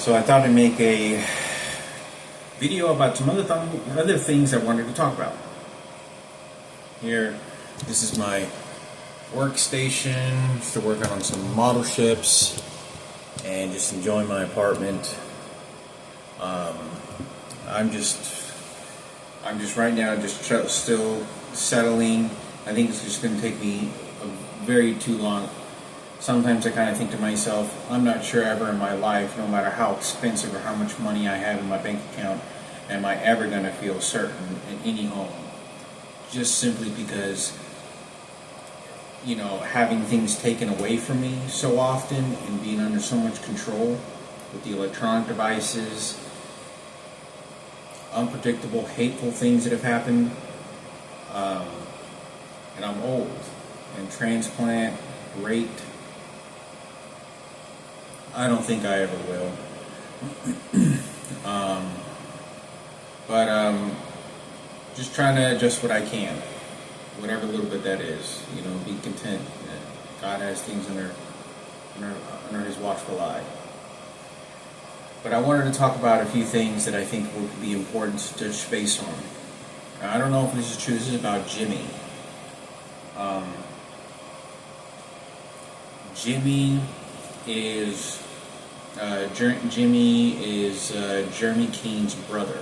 So I thought I'd make a video about some other things I wanted to talk about. Here, this is my workstation. Still working on some model ships and just enjoying my apartment. I'm just right now still settling. I think it's just going to take me very too long. Sometimes I kind of think to myself, I'm not sure ever in my life, no matter how expensive or how much money I have in my bank account, am I ever going to feel certain in any home. Just simply because, having things taken away from me so often and being under so much control with the electronic devices, unpredictable, hateful things that have happened, and I'm old, and transplant, raped, I don't think I ever will. But just trying to adjust what I can, whatever little bit that is. Be content that God has things under His watchful eye. But I wanted to talk about a few things that I think would be important to touch space on. Now, I don't know if this is true. This is about Jimmy. Jimmy is Jeremy Keen's brother,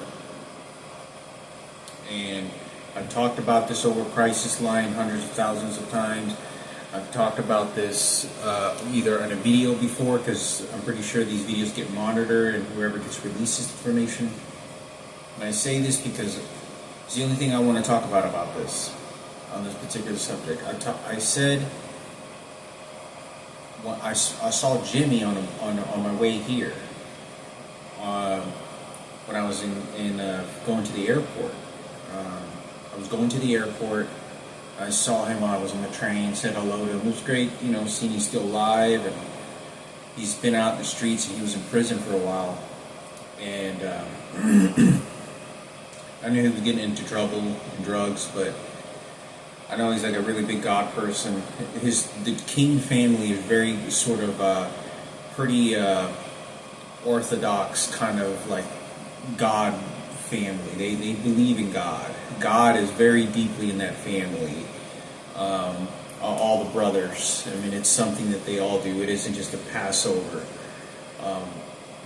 and I've talked about this over Crisis Line hundreds of thousands of times. I've talked about this either in a video before, because I'm pretty sure these videos get monitored and whoever gets released this information. And I say this because it's the only thing I want to talk about this, on this particular subject. I said, well, I saw Jimmy on my way here when I was going to the airport. I was going to the airport. I saw him while I was on the train, said hello to him. It was great, seeing he's still alive, and he's been out in the streets, and he was in prison for a while. And I knew he was getting into trouble and drugs, but I know he's like a really big God person. The King family is very sort of pretty orthodox kind of like God family. They believe in God. God is very deeply in that family. All the brothers. I mean, it's something that they all do. It isn't just a Passover.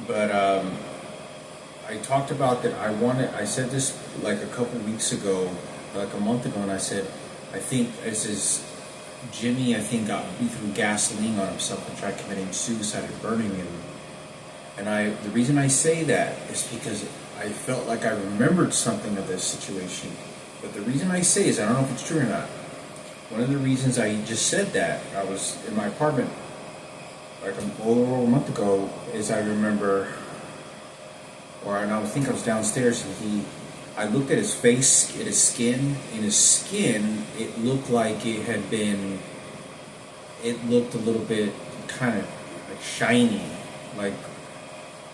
But I talked about that. I said this like a couple weeks ago, like a month ago, and I said, I think Jimmy, got threw gasoline on himself and tried committing suicide and burning him. And the reason I say that is because I felt like I remembered something of this situation. But the reason I say is, I don't know if it's true or not. One of the reasons I just said that, I was in my apartment like over a month ago, is I remember, I think I was downstairs, and I looked at his face, at his skin. In his skin, it looked like it looked a little bit kind of like shiny. Like,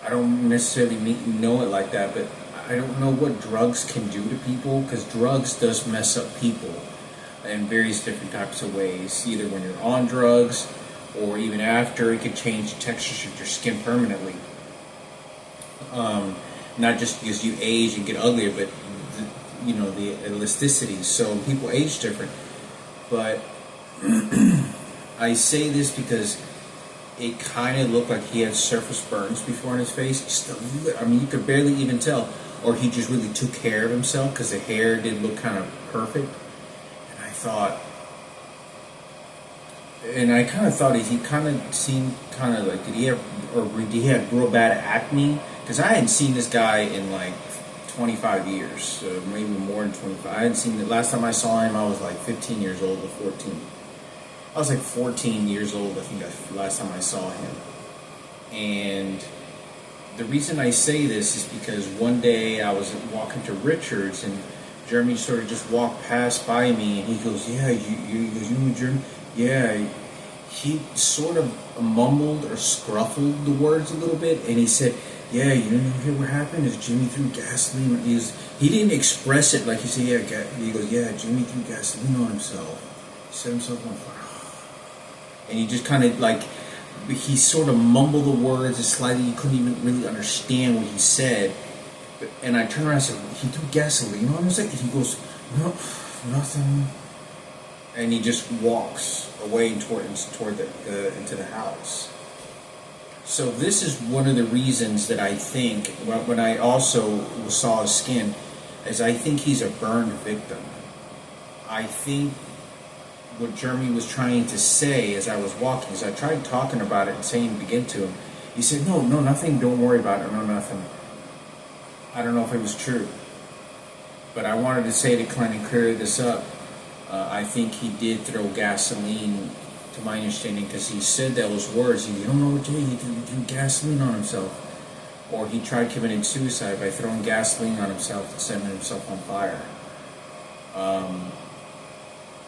I don't necessarily know it like that, but I don't know what drugs can do to people, because drugs does mess up people in various different types of ways. Either when you're on drugs, or even after, it could change the texture of your skin permanently. Not just because you age and get uglier, but the elasticity. So people age different. But I say this because it kind of looked like he had surface burns before on his face. You could barely even tell. Or he just really took care of himself, because the hair did look kind of perfect. And I thought, he kind of seemed kind of like, did he have real bad acne? Because I hadn't seen this guy in like 25 years, maybe more than 25. I hadn't seen the last time I saw him, I was like 15 years old or 14. I was like 14 years old, I think, the last time I saw him. And the reason I say this is because one day I was walking to Richards, and Jeremy sort of just walked by me, and he goes, "Yeah, you know Jeremy?" Yeah. He sort of mumbled or scruffled the words a little bit, and he said, "Yeah, what happened is Jimmy threw gasoline." He didn't express it like he said, "Yeah." He goes, "Yeah, Jimmy threw gasoline on himself. He set himself on fire." And he just kind of like he sort of mumbled the words. It's slightly, you couldn't even really understand what he said. And I turned around and said, he threw gasoline on himself? And he goes, no, nothing. And he just walks away toward the into the house. So this is one of the reasons that I think, when I also saw his skin, is I think he's a burned victim. I think what Jeremy was trying to say as I was walking, as I tried talking about it and saying begin to him, he said, no, nothing, don't worry about it, no, nothing. I don't know if it was true, but I wanted to say to kind of clear this up. I think he did throw gasoline, to my understanding, because he said those words. You don't know what he did. He threw gasoline on himself. Or he tried committing suicide by throwing gasoline on himself and setting himself on fire.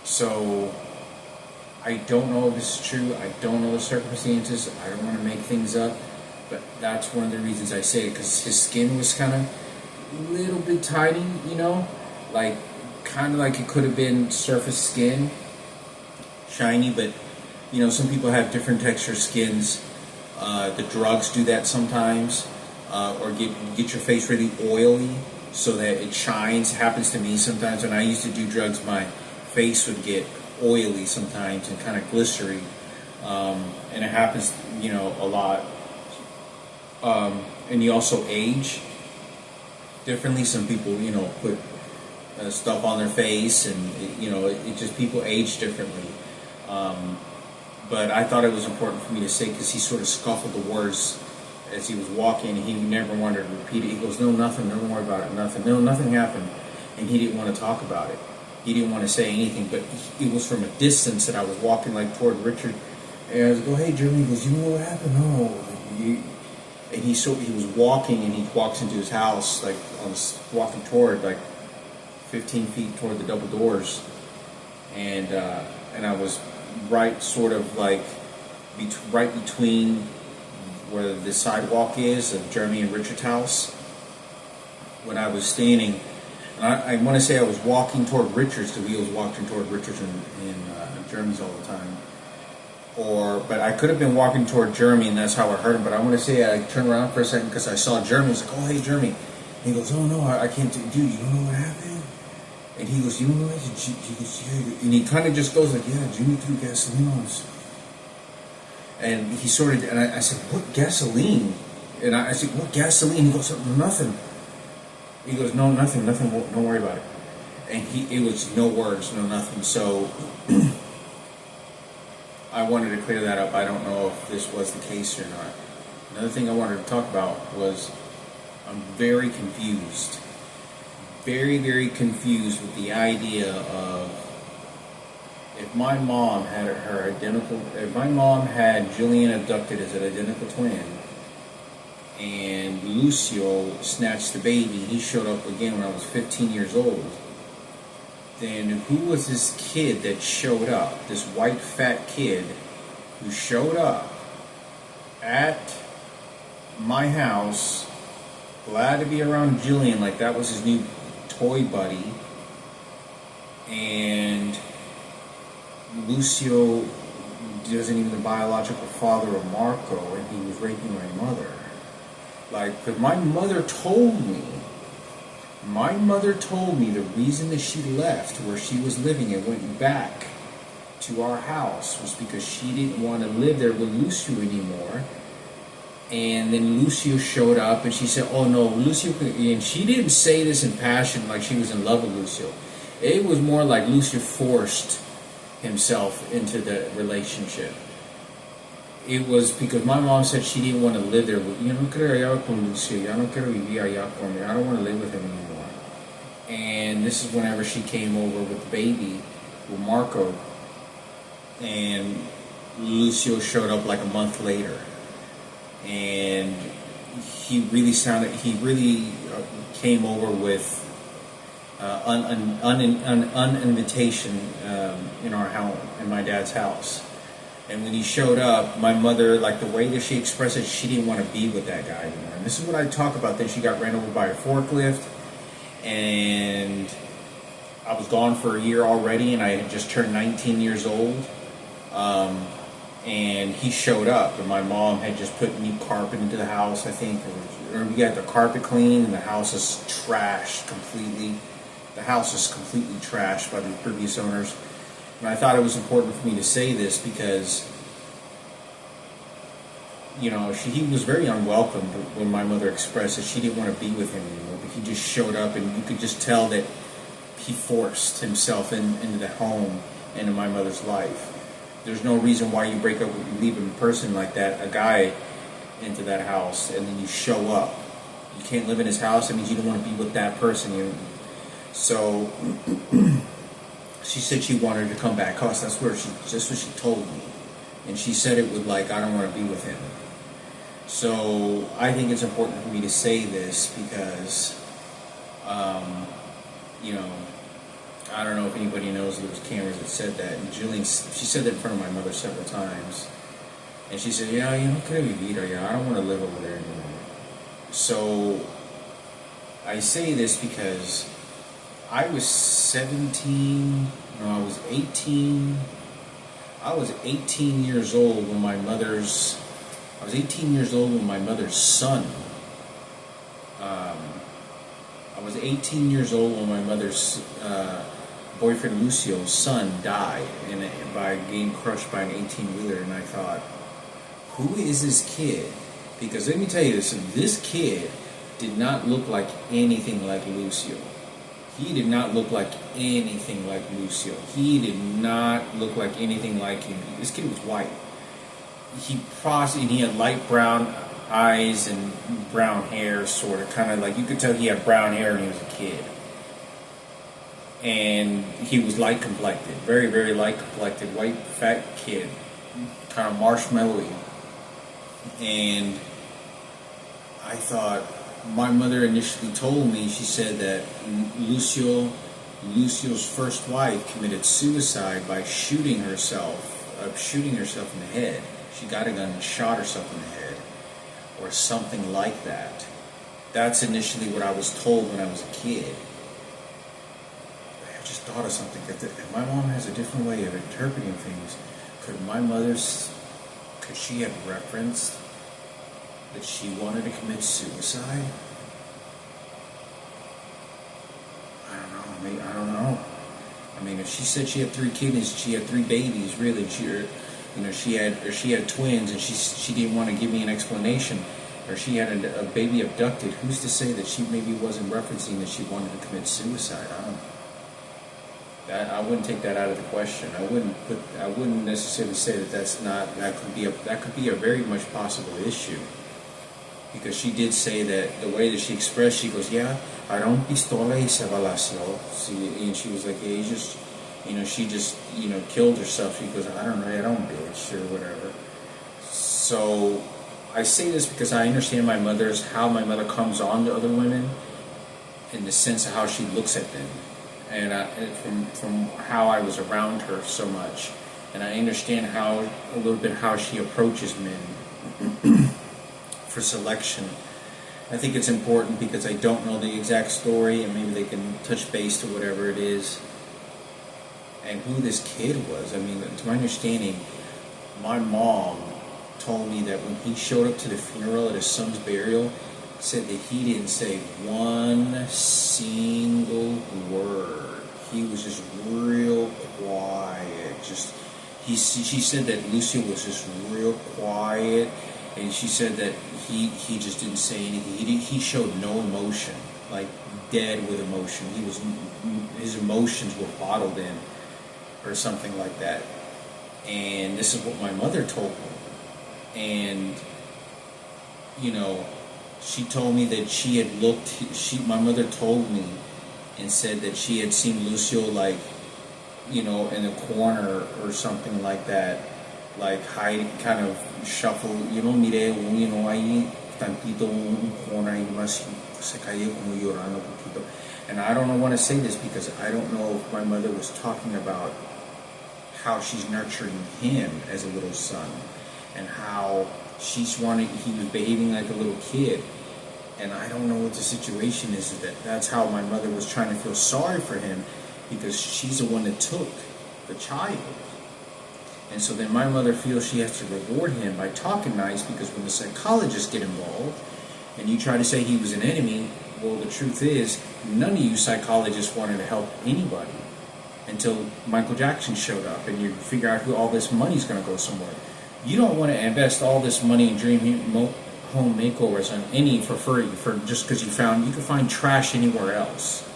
So, I don't know if this is true. I don't know the circumstances. I don't want to make things up. But that's one of the reasons I say it, because his skin was kind of a little bit tiny, like kind of like it could have been surface skin, shiny, but some people have different texture skins. The drugs do that sometimes, or get your face really oily so that it shines. It happens to me sometimes. When I used to do drugs, my face would get oily sometimes and kind of glistery, and it happens, a lot. And you also age differently. Some people, put stuff on their face, and it just, people age differently. But I thought it was important for me to say, because he sort of scuffled the words as he was walking. He never wanted to repeat it. He goes, no, nothing, don't worry about it, nothing. No, nothing happened. And he didn't want to talk about it. He didn't want to say anything, but it was from a distance that I was walking like toward Richard. And I was go, hey, Jeremy. He goes, you know what happened? No. And he was walking, and he walks into his house, like walking toward like 15 feet toward the double doors, and I was right sort of like right between where the sidewalk is of Jeremy and Richard's house. When I was standing, and I want to say I was walking toward Richard's, because we was walking toward Richard's and Jeremy's all the time. But I could have been walking toward Jeremy, and that's how I heard him. But I want to say I turned around for a second because I saw Jeremy. I was like, oh, hey, Jeremy. And he goes, oh, no, I can't do, dude, you don't know what happened? And he goes, you don't know what happened? He goes, yeah. And he kind of just goes like, yeah, Jimmy threw gasoline on us. And he sort of, and I said, what gasoline? And I said, what gasoline? He goes, nothing. He goes, no, nothing, don't worry about it. And it was no words, no nothing. So I wanted to clear that up. I don't know if this was the case or not. Another thing I wanted to talk about was I'm very confused. Very, very confused with the idea of if my mom had if my mom had Jillian abducted as an identical twin, and Lucio snatched the baby, he showed up again when I was 15 years old, then who was this kid that showed up? This white fat kid who showed up at my house, glad to be around Jillian, like that was his new toy buddy, and Lucio isn't even the biological father of Marco, and he was raping my mother. Like, because my mother told me the reason that she left where she was living and went back to our house was because she didn't want to live there with Lucio anymore. And then Lucio showed up, and she said, oh no, Lucio, and she didn't say this in passion like she was in love with Lucio. It was more like Lucio forced himself into the relationship. It was because my mom said she didn't want to live there with, I don't want to live with him anymore. And this is whenever she came over with the baby, with Marco, and Lucio showed up like a month later. And he really came over with an invitation in our house, in my dad's house. And when he showed up, my mother, like the way that she expressed it, she didn't want to be with that guy anymore. And this is what I talk about. Then she got ran over by a forklift, and I was gone for a year already, and I had just turned 19 years old. and he showed up, and my mom had just put new carpet into the house, I think, or we got the carpet clean, and the house is trashed completely. The house is completely trashed by the previous owners. And I thought it was important for me to say this because, you know, he was very unwelcome when my mother expressed that she didn't want to be with him anymore. But he just showed up, and you could just tell that he forced himself into the home, into my mother's life. There's no reason why you break up, you leave a person like that, a guy, into that house, and then you show up. You can't live in his house. That means you don't want to be with that person. So she said she wanted to come back. Cause that's what she told me, and she said it with like, I don't want to be with him. So I think it's important for me to say this because, you know, I don't know if anybody knows there was cameras that said that. And Jillian, she said that in front of my mother several times. And she said, yeah, you know, I don't want to live over there anymore. So I say this because I was 18. I was 18 years old when my mother's son. I was 18 years old when my mother's boyfriend Lucio's son died by getting crushed by an 18-wheeler, and I thought, who is this kid? Because let me tell you this kid did not look like anything like Lucio. He did not look like anything like Lucio. He did not look like anything like him. This kid was white. He had light brown eyes and brown hair, sort of, kind of like, you could tell he had brown hair when he was a kid. And he was light complected, very, very light complected, white, fat kid, kind of marshmallowy. And I thought, my mother initially told me, she said that Lucio's first wife committed suicide by shooting herself in the head. She got a gun and shot herself in the head, or something like that. That's initially what I was told when I was a kid. I just thought of something that my mom has a different way of interpreting things. Could she have referenced that she wanted to commit suicide? I don't know. I mean, if she said she had 3 kidneys, she had 3 babies, really. She had twins, and she didn't want to give me an explanation, or she had a baby abducted. Who's to say that she maybe wasn't referencing that she wanted to commit suicide? I don't know. I wouldn't take that out of the question. I wouldn't necessarily say that could be a very much possible issue, because she did say that the way that she expressed, she goes, yeah, around pistola y se balació. And she was like, yeah, she just killed herself. She goes, I don't know, bitch, or whatever. So I say this because I understand how my mother comes on to other women, in the sense of how she looks at them, and from how I was around her so much, and I understand a little bit how she approaches men for selection. I think it's important because I don't know the exact story, and maybe they can touch base to whatever it is, and who this kid was. I mean, to my understanding, my mom told me that when he showed up to the funeral at his son's burial, said that he didn't say one single word. He was just real quiet. She said that Lucio was just real quiet, and she said that he just didn't say anything. He showed no emotion, like dead with emotion. His emotions were bottled in, or something like that. And this is what my mother told me. And she told me that my mother told me and said that she had seen Lucio, like, in a corner or something like that, like hide, kind of shuffle, mire, ahí tantito un corner ahí más se cayó como llorando poquito. And I don't want to say this because I don't know if my mother was talking about how she's nurturing him as a little son, and how he was behaving like a little kid. And I don't know what the situation is. That's how my mother was trying to feel sorry for him, because she's the one that took the child. And so then my mother feels she has to reward him by talking nice, because when the psychologists get involved and you try to say he was an enemy, well, the truth is none of you psychologists wanted to help anybody until Michael Jackson showed up, and you figure out who all this money's going to go somewhere. You don't want to invest all this money in dream home makeovers on any for free, for just because you can find trash anywhere else.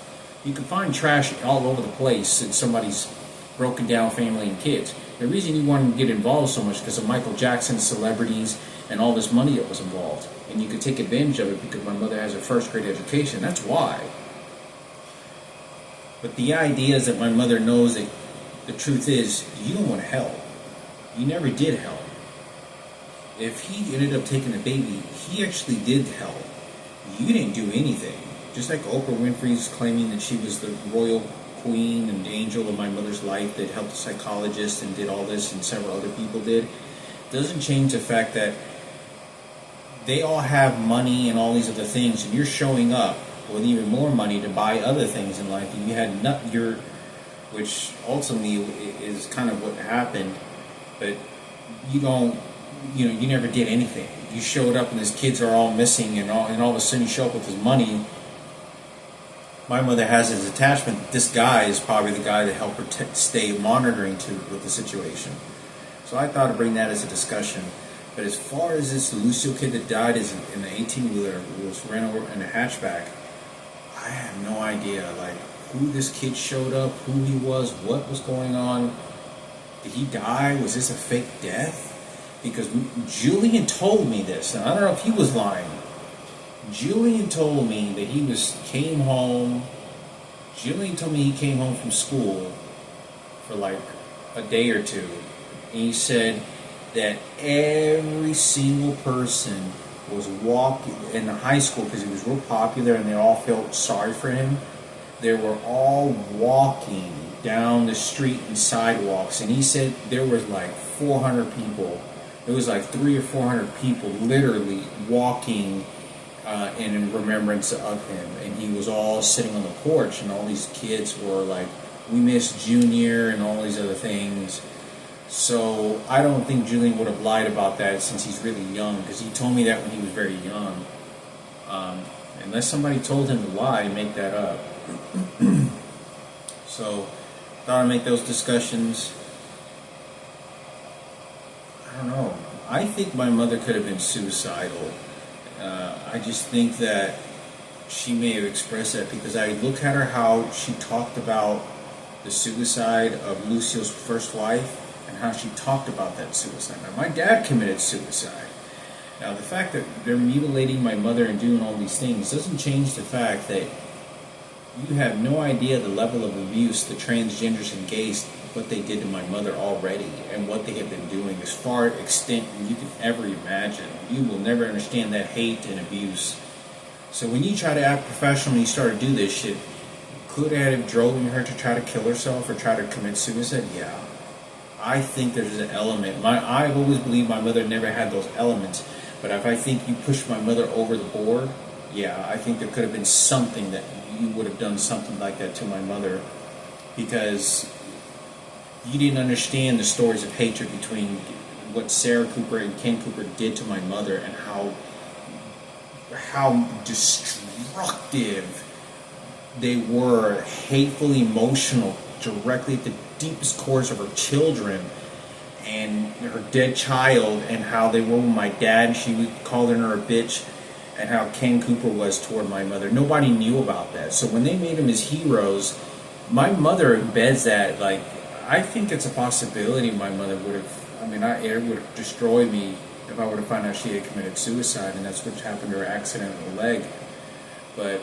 You can find trash all over the place in somebody's broken down family and kids. The reason you wanted to get involved so much because of Michael Jackson, celebrities, and all this money that was involved. And you could take advantage of it because my mother has a first grade education. That's why. But the idea is that my mother knows that the truth is you don't want to help. You never did help. If he ended up taking the baby, he actually did help. You didn't do anything. Just like Oprah Winfrey's claiming that she was the royal queen and angel of my mother's life that helped a psychologist and did all this, and several other people did, doesn't change the fact that they all have money and all these other things, and you're showing up with even more money to buy other things in life. And you had which ultimately is kind of what happened, but you never did anything. You showed up and his kids are all missing, and all of a sudden you show up with his money. My mother has his attachment. This guy is probably the guy that helped her stay monitoring with the situation. So I thought to bring that as a discussion. But as far as this Lucio kid that died in the 18-wheeler who was ran over in a hatchback, I have no idea who this kid showed up, who he was, what was going on. Did he die? Was this a fake death? Because Julian told me this, and I don't know if he was lying. Julian told me that came home. Julian told me he came home from school for a day or two. And he said that every single person was walking in the high school, because he was real popular and they all felt sorry for him. They were all walking down the street and sidewalks, and he said there was 400 people. It was 300 or 400 people literally walking in remembrance of him, and he was all sitting on the porch, and all these kids were we miss Junior and all these other things. So I don't think Julian would have lied about that, since he's really young, because he told me that when he was very young. Unless somebody told him to lie, make that up. So thought I'd make those discussions. I don't know. I think my mother could have been suicidal. I just think that she may have expressed that, because I look at her how she talked about the suicide of Lucio's first wife, and how she talked about that suicide. Now, my dad committed suicide. Now, the fact that they're mutilating my mother and doing all these things doesn't change the fact that you have no idea the level of abuse the transgenders and gays, what they did to my mother already, and what they have been doing as far extent you can ever imagine. You will never understand that hate and abuse. So when you try to act professional and you start to do this shit, could it have driven her to try to kill herself or try to commit suicide? Yeah. I think there's an element. I've always believed my mother never had those elements, but if I think you pushed my mother over the board, yeah, I think there could have been something that you would have done something like that to my mother, because you didn't understand the stories of hatred between what Sarah Cooper and Ken Cooper did to my mother, and how destructive they were, hateful, emotional, directly at the deepest cores of her children and her dead child, and how they were with my dad, and she was calling her a bitch, and how Ken Cooper was toward my mother. Nobody knew about that. So when they made them as heroes, my mother embeds that. I think it's a possibility my mother would have, it would have destroyed me if I would have found out she had committed suicide, and that's what happened to her accident in the leg. But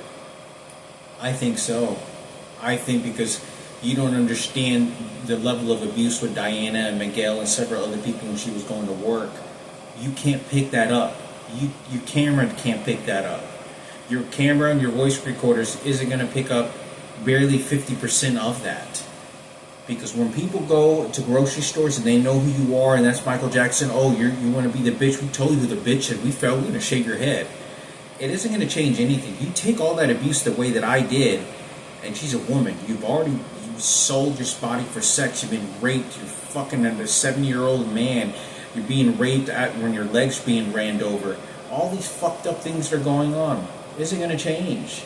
I think so. I think because you don't understand the level of abuse with Diana and Miguel and several other people when she was going to work. You can't pick that up. Your camera can't pick that up. Your camera and your voice recorders isn't going to pick up barely 50% of that. Because when people go to grocery stores and they know who you are, and that's Michael Jackson, oh, you want to be the bitch, we told you who the bitch is, we're going to shave your head. It isn't going to change anything. You take all that abuse the way that I did, and she's a woman. sold your body for sex. You've been raped. You're fucking a 70-year-old man. You're being raped when your legs being ran over. All these fucked up things are going on. Isn't going to change.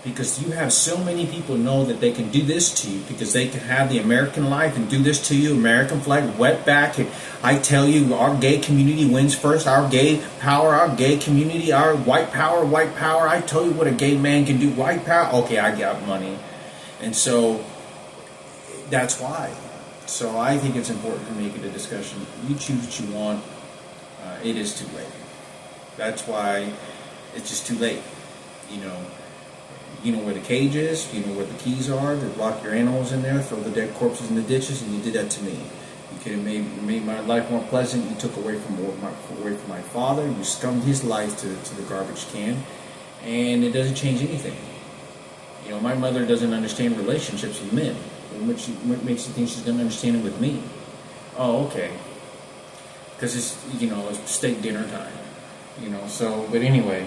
Because you have so many people know that they can do this to you, because they can have the American life and do this to you, American flag, wet back. And I tell you, our gay community wins first. Our gay power, our gay community, our white power, white power. I tell you what a gay man can do, white power. Okay, I got money. And so that's why. So I think it's important to make it a discussion. You choose what you want. It is too late. That's why it's just too late. You know where the cage is, you know where the keys are, to lock your animals in there, throw the dead corpses in the ditches, and you did that to me. You could have made my life more pleasant. You took away from my father. You scummed his life to the garbage can, and it doesn't change anything. My mother doesn't understand relationships with men. What makes you think she's going to understand it with me? Oh, okay. Because it's steak dinner time. So, but anyway,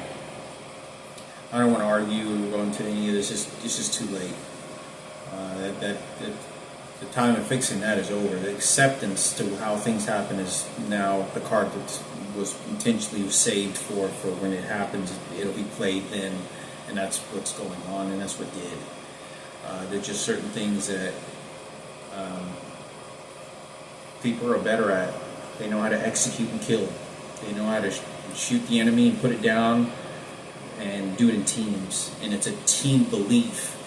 I don't want to argue or go into any of this. It's just too late. The time of fixing that is over. The acceptance to how things happen is now the card that was intentionally saved for when it happens. It'll be played then, and that's what's going on, and that's what did. There's just certain things that people are better at. They know how to execute and kill. They know how to shoot the enemy and put it down, and do it in teams. And it's a team belief.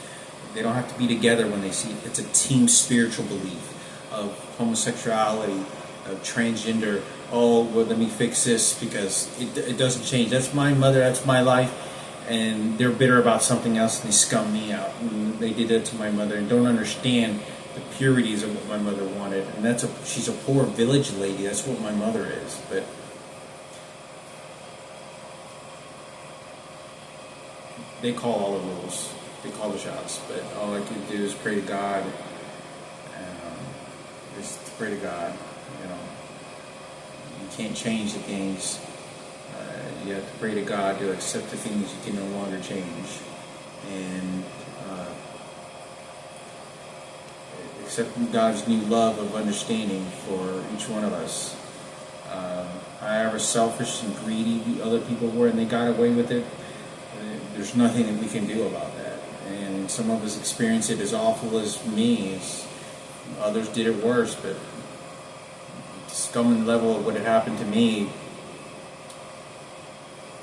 They don't have to be together when they see it. It's a team spiritual belief of homosexuality, of transgender. Oh, well, let me fix this because it doesn't change. That's my mother, that's my life. And they're bitter about something else, and they scum me out. And they did that to my mother and don't understand the purities of what my mother wanted. And she's a poor village lady. That's what my mother is. But they call all the rules. They call the shots. But all I can do is pray to God. Just pray to God. You can't change the things. You have to pray to God to accept the things you can no longer change. And accept God's new love of understanding for each one of us. However selfish and greedy other people were, and they got away with it, there's nothing that we can do about that. And some of us experience it as awful as me. Others did it worse, but the scum and level of what had happened to me,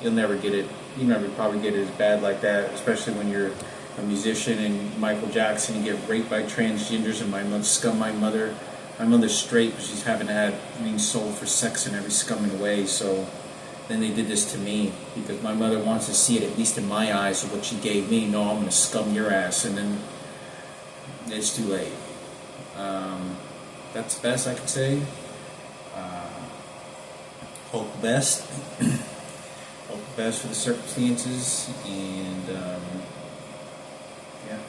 you'll never get it. You never probably get it as bad like that, especially when you're a musician and Michael Jackson, you get raped by transgenders, and my mother scum my mother. My mother's straight, but she's being sold for sex in every scumming way. So then they did this to me because my mother wants to see it, at least in my eyes, of what she gave me. No, I'm going to scum your ass, and then it's too late. That's the best I can say. Hope the best. Hope the best for the circumstances, and yeah.